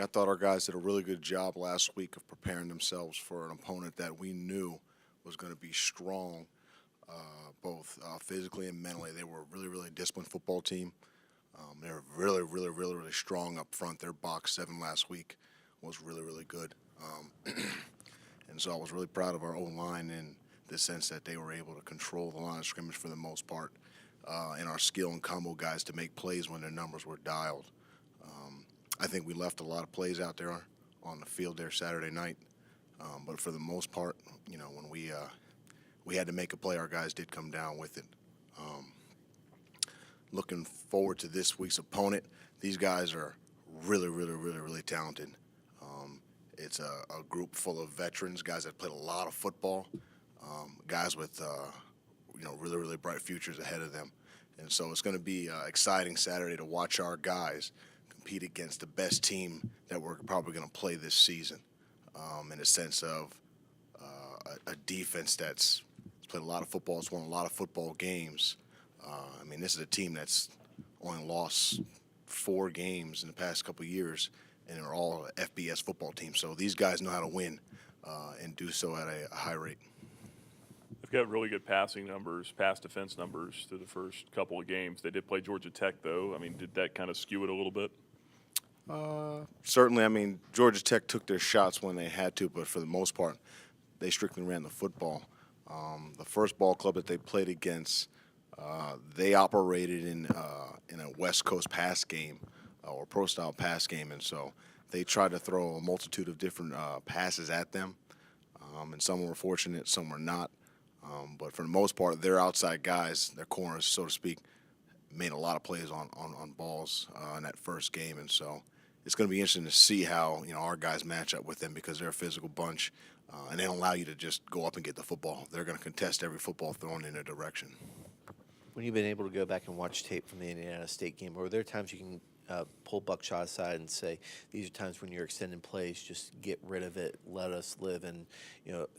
I thought our guys did a really good job last week of preparing themselves for an opponent that we knew was going to be strong, both physically and mentally. They were a really, really disciplined football team. They were really, really, really, really strong up front. Their box seven last week was really, really good. And so I was really proud of our O-line in the sense that they were able to control the line of scrimmage for the most part, and our skill and combo guys to make plays when their numbers were dialed. I think we left a lot of plays out there on the field there Saturday night, but for the most part, when we had to make a play, our guys did come down with it. Looking forward to this week's opponent. These guys are really, really, really, really talented. It's a group full of veterans, guys that played a lot of football, guys with really, really bright futures ahead of them. And so it's going to be exciting Saturday to watch our guys compete against the best team that we're probably going to play this season, in a sense of a defense that's played a lot of football, it's won a lot of football games. This is a team that's only lost 4 games in the past couple of years, and they're all FBS football teams. So these guys know how to win and do so at a high rate. They've got really good passing numbers, pass defense numbers through the first couple of games. They did play Georgia Tech, though. Did that kind of skew it a little bit? Certainly. Georgia Tech took their shots when they had to, but for the most part, they strictly ran the football. The first ball club that they played against, they operated in a West Coast pass game or pro-style pass game, and so they tried to throw a multitude of different passes at them, and some were fortunate, some were not. But for the most part, their outside guys, their corners, so to speak, made a lot of plays on balls in that first game, and so it's going to be interesting to see how our guys match up with them because they're a physical bunch, and they don't allow you to just go up and get the football. They're going to contest every football thrown in their direction. When you've been able to go back and watch tape from the Indiana State game, were there times you can pull Buckshot aside and say, these are times when you're extending plays, just get rid of it, let us live, and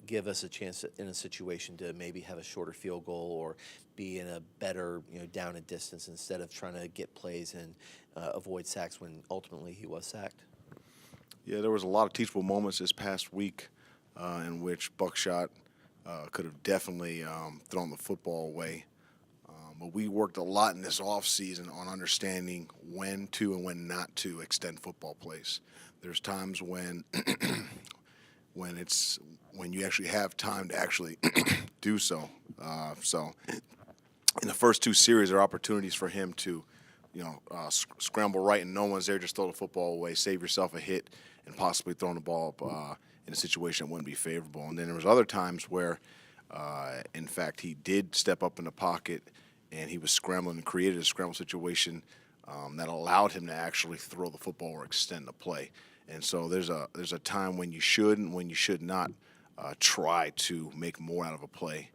give us a chance in a situation to maybe have a shorter field goal or be in a better down and distance instead of trying to get plays and avoid sacks when ultimately he was sacked? Yeah, there was a lot of teachable moments this past week in which Buckshot could have definitely thrown the football away. But we worked a lot in this offseason on understanding when to and when not to extend football plays. There's times when when you actually have time to actually do so. So in the first 2 series, there are opportunities for him to scramble right and no one's there, just throw the football away, save yourself a hit, and possibly throwing the ball up in a situation that wouldn't be favorable. And then there was other times where, in fact, he did step up in the pocket and he was scrambling and created a scramble situation that allowed him to actually throw the football or extend the play. And so there's a time when you should and when you should not try to make more out of a play.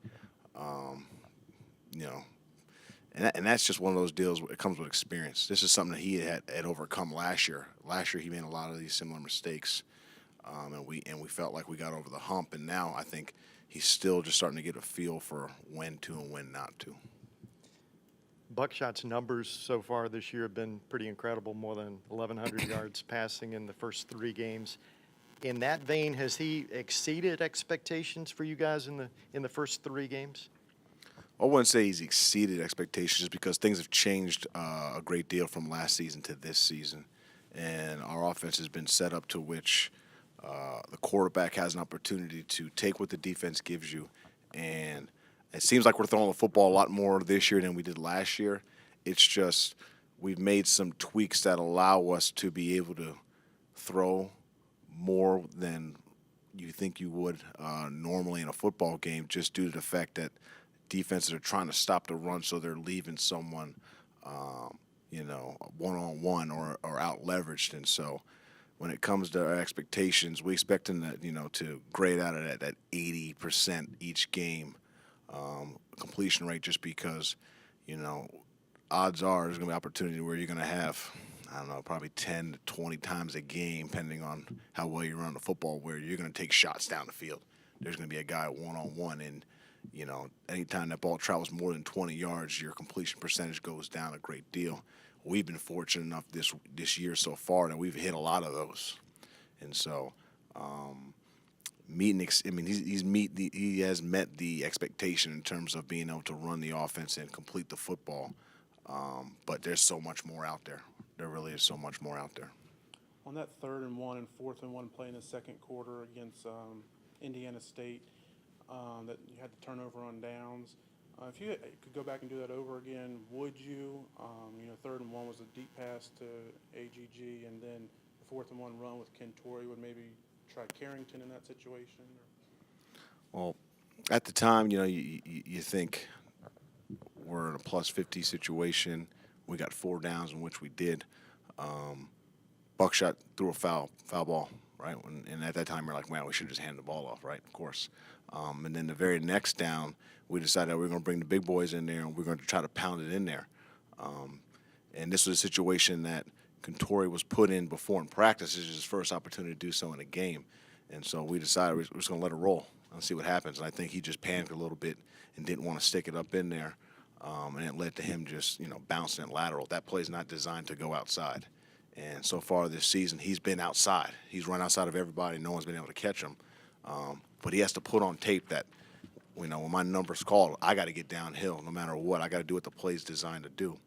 And that's just one of those deals where it comes with experience. This is something that he had overcome last year. Last year he made a lot of these similar mistakes, and we felt like we got over the hump. And now I think he's still just starting to get a feel for when to and when not to. Buckshot's numbers so far this year have been pretty incredible, more than 1,100 yards passing in the first 3 games. In that vein, has he exceeded expectations for you guys in the first 3 games? I wouldn't say he's exceeded expectations because things have changed a great deal from last season to this season. And our offense has been set up to which the quarterback has an opportunity to take what the defense gives you. And it seems like we're throwing the football a lot more this year than we did last year. It's just we've made some tweaks that allow us to be able to throw more than you think you would normally in a football game, just due to the fact that defenses are trying to stop the run, so they're leaving someone, one-on-one or out-leveraged. And so when it comes to our expectations, we expect them to grade out at that 80% each game completion rate, just because, odds are there's going to be an opportunity where you're going to have, probably 10 to 20 times a game, depending on how well you run the football, where you're going to take shots down the field. There's going to be a guy one-on-one, and anytime that ball travels more than 20 yards, your completion percentage goes down a great deal. we've been fortunate enough this year so far that we've hit a lot of those. And so, he has met the expectation in terms of being able to run the offense and complete the football. But there's so much more out there. There really is so much more out there. On that 3rd and 1 and 4th and 1 play in the second quarter against Indiana State, that you had the turnover on downs. If you could go back and do that over again, would you? 3rd and 1 was a deep pass to AGG, and then the 4th and 1 run with Kentori would maybe try Carrington in that situation? Well, at the time, you think we're in a plus 50 situation. We got 4 downs, in which we did. Buckshot threw a foul ball, right? And at that time, we're like, man, we should just hand the ball off, right? Of course. And then the very next down, we decided that we were going to bring the big boys in there and we're going to try to pound it in there. And this was a situation that Kentori was put in before in practice. This is his first opportunity to do so in a game. And so we decided we're just going to let it roll and see what happens. And I think he just panicked a little bit and didn't want to stick it up in there. And it led to him just, bouncing it lateral. That play's not designed to go outside. And so far this season, he's been outside. He's run outside of everybody. No one's been able to catch him. But he has to put on tape that, when my number's called, I got to get downhill no matter what. I got to do what the play's designed to do.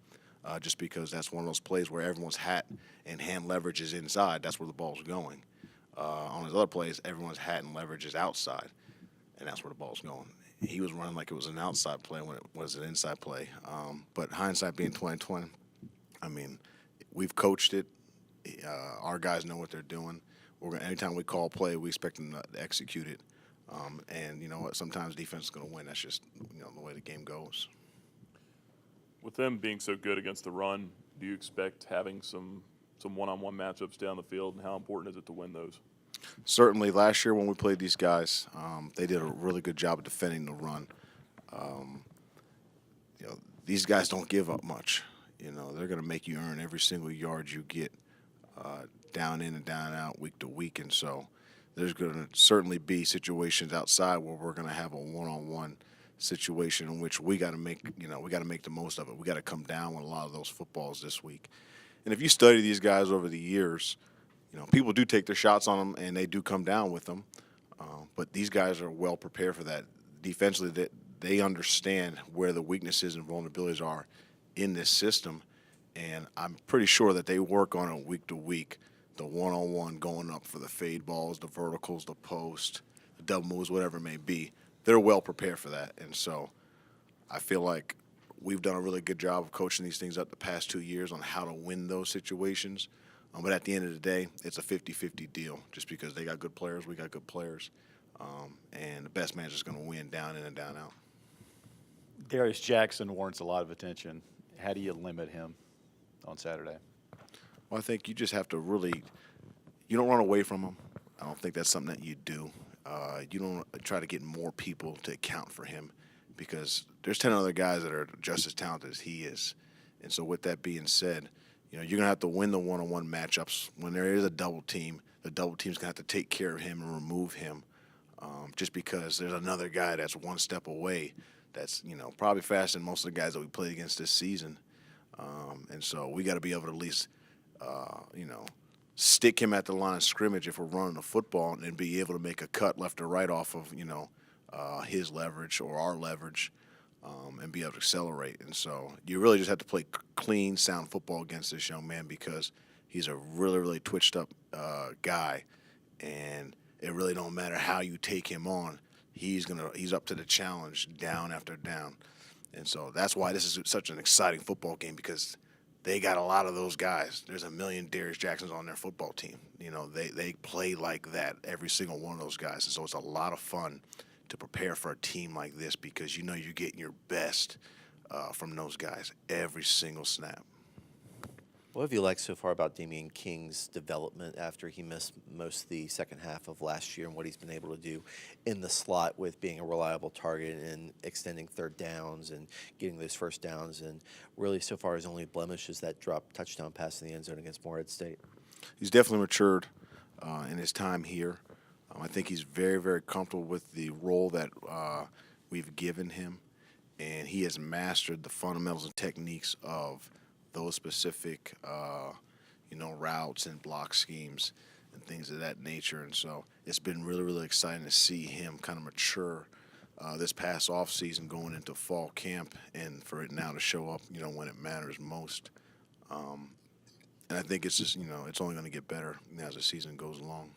Just because that's one of those plays where everyone's hat and hand leverage is inside. That's where the ball's going. On his other plays, everyone's hat and leverage is outside, and that's where the ball's going. He was running like it was an outside play when it was an inside play. But hindsight being 20/20, we've coached it. Our guys know what they're doing. Anytime we call play, we expect them to execute it. And you know what? Sometimes defense is going to win. That's just the way the game goes. With them being so good against the run, do you expect having some one-on-one matchups down the field, and how important is it to win those? Certainly, last year when we played these guys, they did a really good job of defending the run. These guys don't give up much. They're going to make you earn every single yard you get, down in and down out, week to week, and so there's going to certainly be situations outside where we're going to have a one-on-one situation in which we got to make the most of it. We got to come down with a lot of those footballs this week. And if you study these guys over the years, people do take their shots on them and they do come down with them. But these guys are well prepared for that. Defensively, they understand where the weaknesses and vulnerabilities are in this system. And I'm pretty sure that they work on it week to week. The one-on-one, going up for the fade balls, the verticals, the post, the double moves, whatever it may be. They're well prepared for that. And so I feel like we've done a really good job of coaching these things up the past 2 years on how to win those situations. But at the end of the day, it's a 50-50 deal. Just because they got good players, we got good players. And the best man's just going to win down in and down out. Darius Jackson warrants a lot of attention. How do you limit him on Saturday? Well, I think you just have to you don't run away from him. I don't think that's something that you do. You don't try to get more people to account for him because there's 10 other guys that are just as talented as he is. And so with that being said, you're going to have to win the one-on-one matchups. When there is a double team, the double team's going to have to take care of him and remove him just because there's another guy that's one step away that's, probably faster than most of the guys that we played against this season. And so we got to be able to at least, stick him at the line of scrimmage if we're running the football and be able to make a cut left or right off of, his leverage or our leverage and be able to accelerate. And so you really just have to play clean, sound football against this young man because he's a really, really twitched up guy. And it really don't matter how you take him on. He's up to the challenge down after down. And so that's why this is such an exciting football game because they got a lot of those guys. There's a million Darius Jacksons on their football team. They play like that, every single one of those guys. And so it's a lot of fun to prepare for a team like this because you're getting your best from those guys every single snap. What have you liked so far about Damian King's development after he missed most of the second half of last year and what he's been able to do in the slot with being a reliable target and extending third downs and getting those first downs? And really so far his only blemish is that drop touchdown pass in the end zone against Morehead State. He's definitely matured in his time here. I think he's very, very comfortable with the role that we've given him, and he has mastered the fundamentals and techniques of those specific, routes and block schemes and things of that nature. And so it's been really, really exciting to see him kind of mature this past off season going into fall camp, and for it now to show up, when it matters most. And I think it's just, it's only going to get better as the season goes along.